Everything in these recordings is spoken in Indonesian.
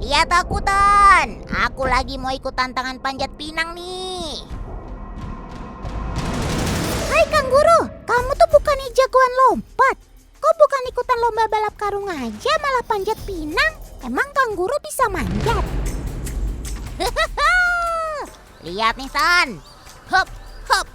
Lihat aku, Tan. Aku lagi mau ikut tantangan panjat pinang nih. Hai kanguru, kamu tuh bukannya jagoan lompat. Kok bukan ikutan lomba balap karung aja malah panjat pinang? Emang kanguru bisa manjat? Lihat nih, Tan. Hop, hop.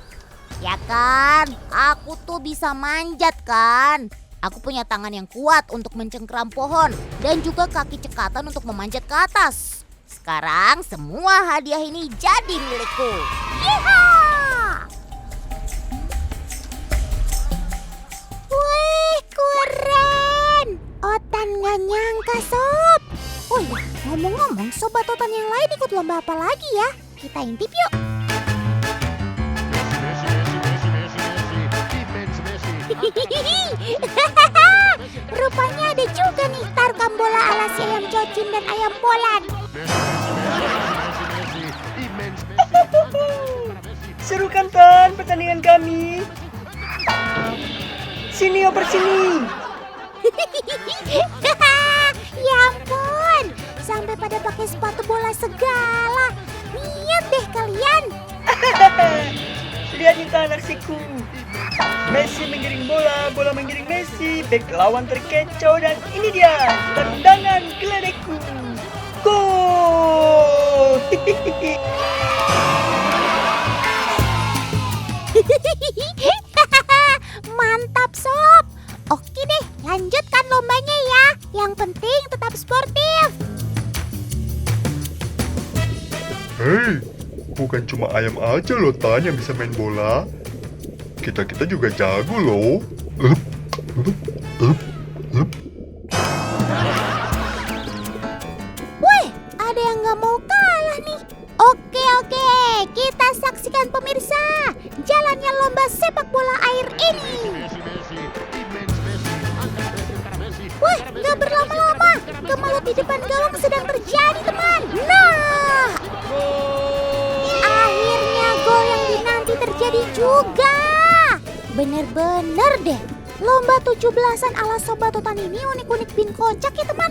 Ya kan, aku tuh bisa manjat kan. Aku punya tangan yang kuat untuk mencengkeram pohon dan juga kaki cekatan untuk memanjat ke atas. Sekarang semua hadiah ini jadi milikku. Yeehaw! Wih, keren. Otan gak nyangka, Sob. Oh iya, ngomong-ngomong, Sobat Otan yang lain ikut lomba apa lagi ya? Kita intip yuk. Rupanya ada juga nih tarkam bola ala si ayam cocin dan ayam Polan. Seru kan Tan pertandingan kami? Sini oper sini. Ya ampun, sampai pada pakai sepatu bola segala. Niat deh kalian. Lihat nih Tan aksiku. Messi menggiring bola, bola menggiring Messi, bek lawan terkecoh dan ini dia tendangan geledekku. Gol! Mantap, Sob. Oke deh, lanjutkan lombanya ya. Yang penting tetap sportif. Hei, bukan cuma ayam aja loh Tan yang bisa main bola. Kita juga jago loh. Wih, ada yang gak mau kalah nih. Oke, kita saksikan pemirsa jalannya lomba sepak bola air ini. Wih, gak berlama-lama. Gemalot di depan gawang sedang terjadi, teman. Nah, akhirnya gol yang dinanti terjadi juga. Bener-bener deh, lomba 17-an ala Sobat Otan ini unik-unik bin kocak ya teman.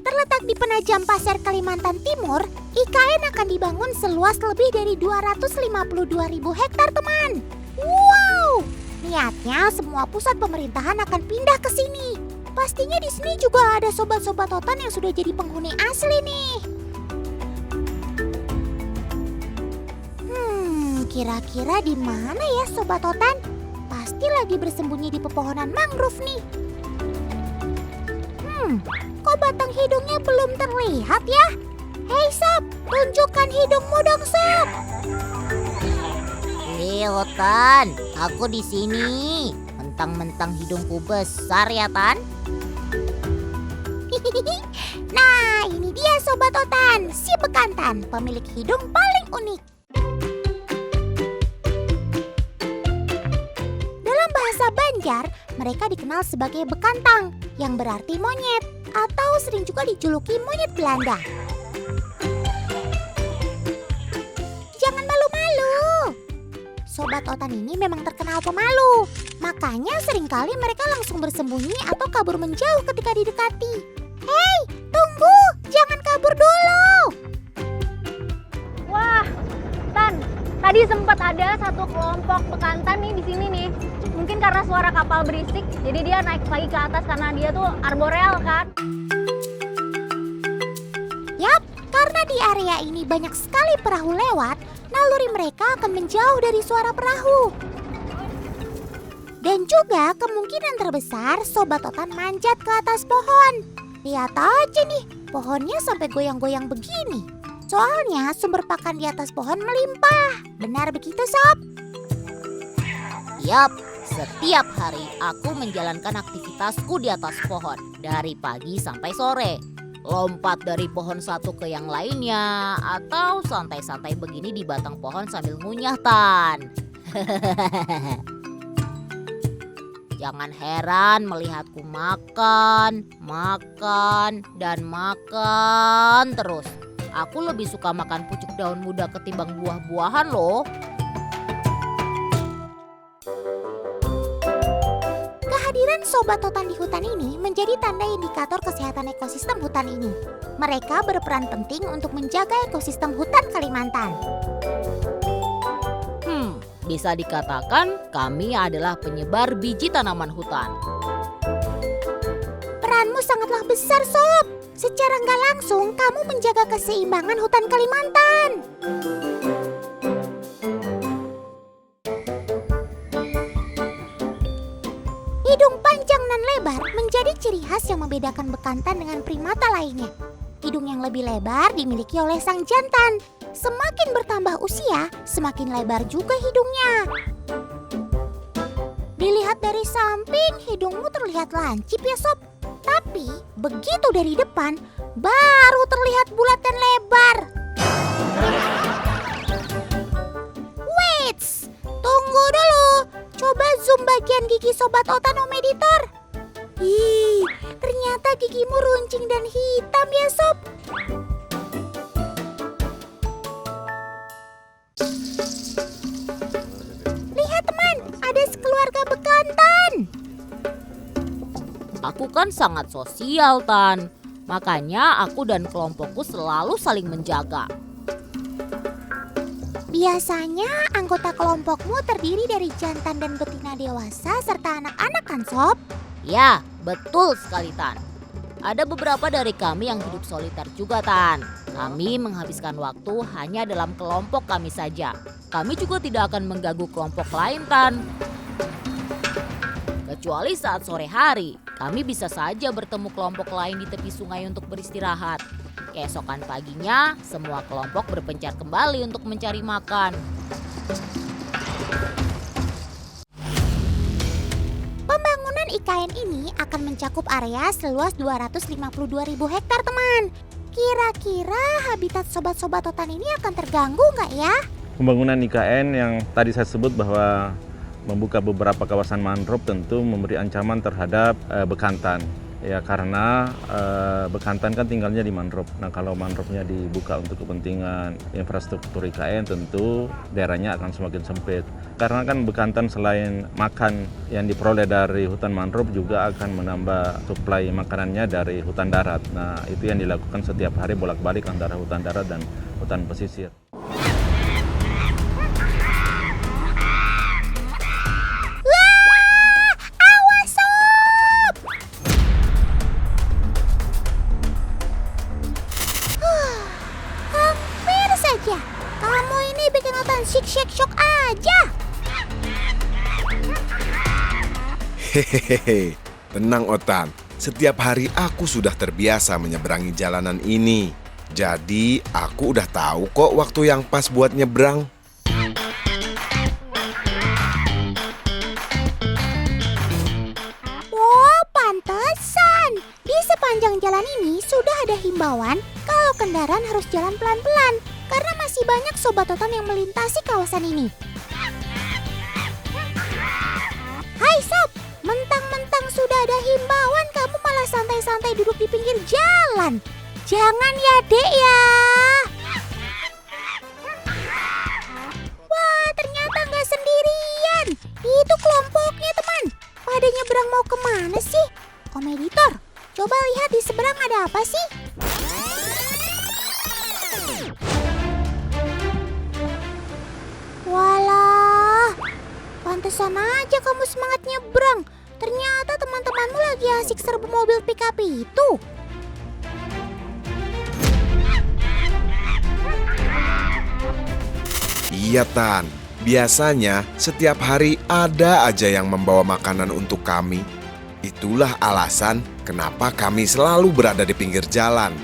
Terletak di Penajam Pasir, Kalimantan Timur, IKN akan dibangun seluas lebih dari 252.000 hektar, teman. Wow! Niatnya semua pusat pemerintahan akan pindah ke sini. Pastinya di sini juga ada sobat-sobat Otan yang sudah jadi penghuni asli nih. Kira-kira di mana ya Sobat Otan? Pasti lagi bersembunyi di pepohonan mangrove nih. Kok batang hidungnya belum terlihat ya? Hei Sob, tunjukkan hidungmu dong Sob. Hei Otan, aku di sini. Mentang-mentang hidungku besar ya Tan. Nah, ini dia Sobat Otan, si bekantan, pemilik hidung paling unik. Dalam bahasa Banjar, mereka dikenal sebagai bekantang, yang berarti monyet, atau sering juga dijuluki monyet Belanda. Jangan malu-malu. Sobat Otan ini memang terkenal pemalu. Makanya seringkali mereka langsung bersembunyi atau kabur menjauh ketika didekati. Hei, tunggu! Jangan kabur dulu! Wah, Tan, tadi sempat ada satu kelompok bekantan nih di sini nih. Mungkin karena suara kapal berisik, jadi dia naik lagi ke atas karena dia tuh arboreal kan. Yap, karena di area ini banyak sekali perahu lewat, naluri mereka akan menjauh dari suara perahu. Dan juga kemungkinan terbesar Sobat Otan manjat ke atas pohon. Lihat aja nih, pohonnya sampai goyang-goyang begini. Soalnya sumber pakan di atas pohon melimpah. Benar begitu, Sob? Yap, setiap hari aku menjalankan aktivitasku di atas pohon. Dari pagi sampai sore. Lompat dari pohon satu ke yang lainnya. Atau santai-santai begini di batang pohon sambil ngunyah, Tan. Jangan heran melihatku makan, dan makan terus. Aku lebih suka makan pucuk daun muda ketimbang buah-buahan loh. Kehadiran sobat otan di hutan ini menjadi tanda indikator kesehatan ekosistem hutan ini. Mereka berperan penting untuk menjaga ekosistem hutan Kalimantan. Bisa dikatakan kami adalah penyebar biji tanaman hutan. Peranmu sangatlah besar, Sob. Secara nggak langsung, kamu menjaga keseimbangan hutan Kalimantan. Hidung panjang dan lebar menjadi ciri khas yang membedakan bekantan dengan primata lainnya. Hidung yang lebih lebar dimiliki oleh sang jantan. Semakin bertambah usia, semakin lebar juga hidungnya. Dilihat dari samping, hidungmu terlihat lancip ya, Sob. Tapi begitu dari depan, baru terlihat bulat dan lebar. Wait, tunggu dulu. Coba zoom bagian gigi sobat otan, Om Editor. Ih, ternyata gigimu runcing dan hitam ya, Sob. Lihat teman, ada sekeluarga bekantan. Aku kan sangat sosial, Tan. Makanya aku dan kelompokku selalu saling menjaga. Biasanya anggota kelompokmu terdiri dari jantan dan betina dewasa serta anak-anak kan, Sob? Ya, betul sekali, Tan. Ada beberapa dari kami yang hidup soliter juga, Tan. Kami menghabiskan waktu hanya dalam kelompok kami saja. Kami juga tidak akan mengganggu kelompok lain, Tan. Kecuali saat sore hari, kami bisa saja bertemu kelompok lain di tepi sungai untuk beristirahat. Keesokan paginya, semua kelompok berpencar kembali untuk mencari makan. Pembangunan IKN ini akan mencakup area seluas 252.000 hektar, teman. Kira-kira habitat sobat-sobat otan ini akan terganggu nggak ya? Pembangunan IKN yang tadi saya sebut bahwa membuka beberapa kawasan mangrove tentu memberi ancaman terhadap bekantan. Ya karena bekantan kan tinggalnya di mangrove. Nah kalau mangrove-nya dibuka untuk kepentingan infrastruktur IKN tentu daerahnya akan semakin sempit. Karena kan bekantan selain makan yang diperoleh dari hutan mangrove juga akan menambah suplai makanannya dari hutan darat. Nah itu yang dilakukan setiap hari bolak-balik antara hutan darat dan hutan pesisir. Kamu ini bikin otan syok aja. Hehehe, tenang Otan. Setiap hari aku sudah terbiasa menyeberangi jalanan ini. Jadi aku udah tahu kok waktu yang pas buat nyebrang. Wow, pantesan. Di sepanjang jalan ini sudah ada himbauan kalau kendaraan harus jalan pelan-pelan. Karena masih banyak sobat otan yang melintasi kawasan ini. Hai Sob, mentang-mentang sudah ada himbauan kamu malah santai-santai duduk di pinggir jalan. Jangan ya dek ya. Wah, ternyata nggak sendirian. Itu kelompoknya teman. Pada nyebrang mau kemana sih? Om Editor, coba lihat di seberang ada apa sih? Walah, pantesan aja kamu semangat nyebrang. Ternyata teman-temanmu lagi asik serbu mobil pickup itu. Iya Tan, biasanya setiap hari ada aja yang membawa makanan untuk kami. Itulah alasan kenapa kami selalu berada di pinggir jalan.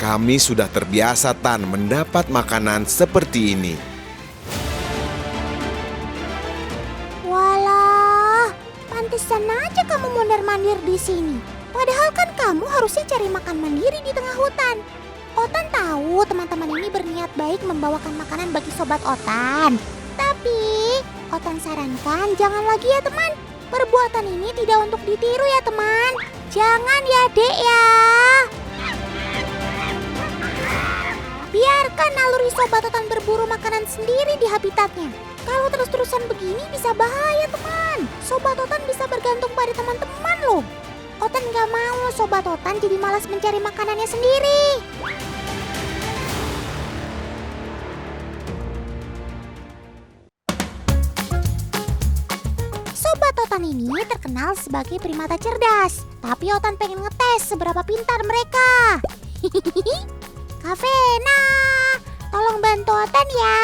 Kami sudah terbiasa Tan mendapat makanan seperti ini. Walah, pantesan aja kamu mondar-mandir di sini. Padahal kan kamu harusnya cari makan mandiri di tengah hutan. Otan tahu teman-teman ini berniat baik membawakan makanan bagi sobat Otan. Tapi Otan sarankan jangan lagi ya teman. Perbuatan ini tidak untuk ditiru ya teman. Jangan ya dek ya. Biarkan naluri Sobat Otan berburu makanan sendiri di habitatnya. Kalau terus-terusan begini bisa bahaya teman. Sobat Otan bisa bergantung pada teman-teman loh. Otan gak mau Sobat Otan jadi malas mencari makanannya sendiri. Sobat Otan ini terkenal sebagai primata cerdas. Tapi Otan pengen ngetes seberapa pintar mereka. Kavena, tolong bantu Otan ya.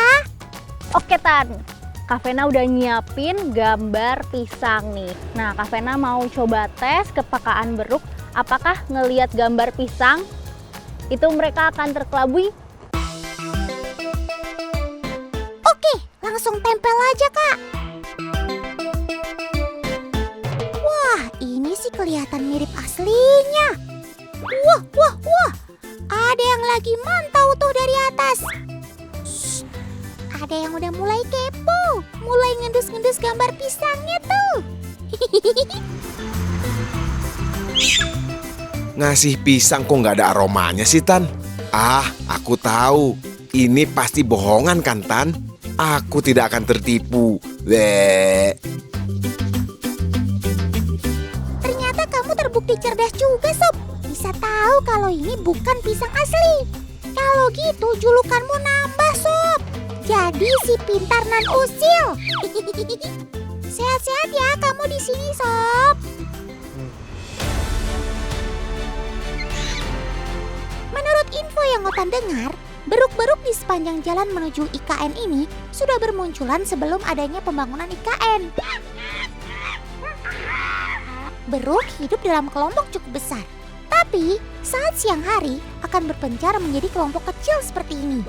Oke Tan, Kavena udah nyiapin gambar pisang nih. Nah, Kavena mau coba tes kepekaan beruk. Apakah ngelihat gambar pisang itu mereka akan terkelabui? Oke, langsung tempel aja kak. Wah, ini sih kelihatan mirip aslinya. Wah, wah, wah. Ada yang lagi mantau tuh dari atas. Shh, ada yang udah mulai kepo. Mulai ngendus-ngendus gambar pisangnya tuh. Ngasih pisang kok nggak ada aromanya sih, Tan? Ah, aku tahu. Ini pasti bohongan kan, Tan? Aku tidak akan tertipu. Weh. Ternyata kamu terbukti cerdas juga, Sob. Bisa tahu kalau ini bukan pisang asli. Kalau gitu julukanmu nambah, Sob. Jadi si pintar nan usil. Sehat-sehat ya kamu di sini, Sob. Menurut info yang Otan dengar, beruk-beruk di sepanjang jalan menuju IKN ini sudah bermunculan sebelum adanya pembangunan IKN. Beruk hidup dalam kelompok cukup besar. Tapi saat siang hari akan berpencar menjadi kelompok kecil seperti ini.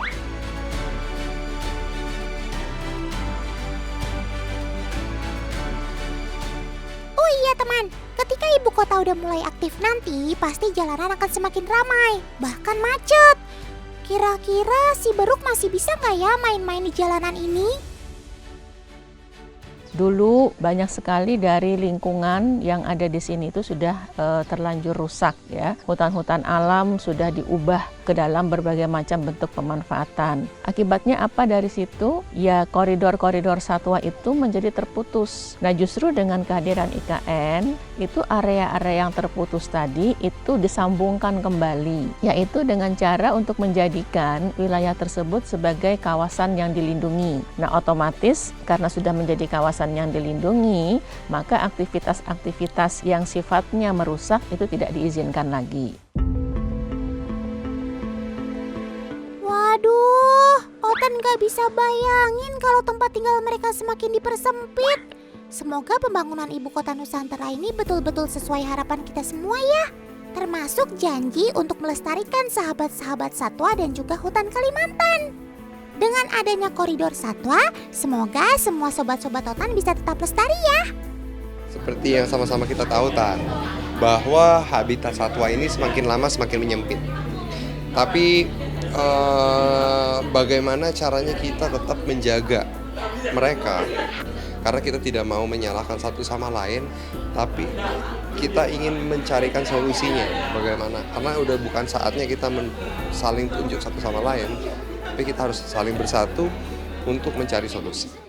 Oh iya teman, ketika ibu kota udah mulai aktif nanti, pasti jalanan akan semakin ramai, bahkan macet. Kira-kira si Beruk masih bisa nggak ya main-main di jalanan ini? Dulu banyak sekali dari lingkungan yang ada di sini itu sudah terlanjur rusak ya. Hutan-hutan alam sudah diubah ke dalam berbagai macam bentuk pemanfaatan. Akibatnya apa dari situ? Ya koridor-koridor satwa itu menjadi terputus. Nah justru dengan kehadiran IKN itu area-area yang terputus tadi itu disambungkan kembali. Yaitu dengan cara untuk menjadikan wilayah tersebut sebagai kawasan yang dilindungi. Nah otomatis karena sudah menjadi kawasan yang dilindungi, maka aktivitas-aktivitas yang sifatnya merusak itu tidak diizinkan lagi. Waduh, Otan gak bisa bayangin kalau tempat tinggal mereka semakin dipersempit. Semoga pembangunan ibu kota Nusantara ini betul-betul sesuai harapan kita semua ya. Termasuk janji untuk melestarikan sahabat-sahabat satwa dan juga hutan Kalimantan. Dengan adanya koridor satwa, semoga semua sobat-sobat Otan bisa tetap lestari ya. Seperti yang sama-sama kita tahu, Tan, bahwa habitat satwa ini semakin lama semakin menyempit. Tapi bagaimana caranya kita tetap menjaga mereka? Karena kita tidak mau menyalahkan satu sama lain, tapi kita ingin mencarikan solusinya bagaimana. Karena udah bukan saatnya kita saling tunjuk satu sama lain, tapi kita harus saling bersatu untuk mencari solusi.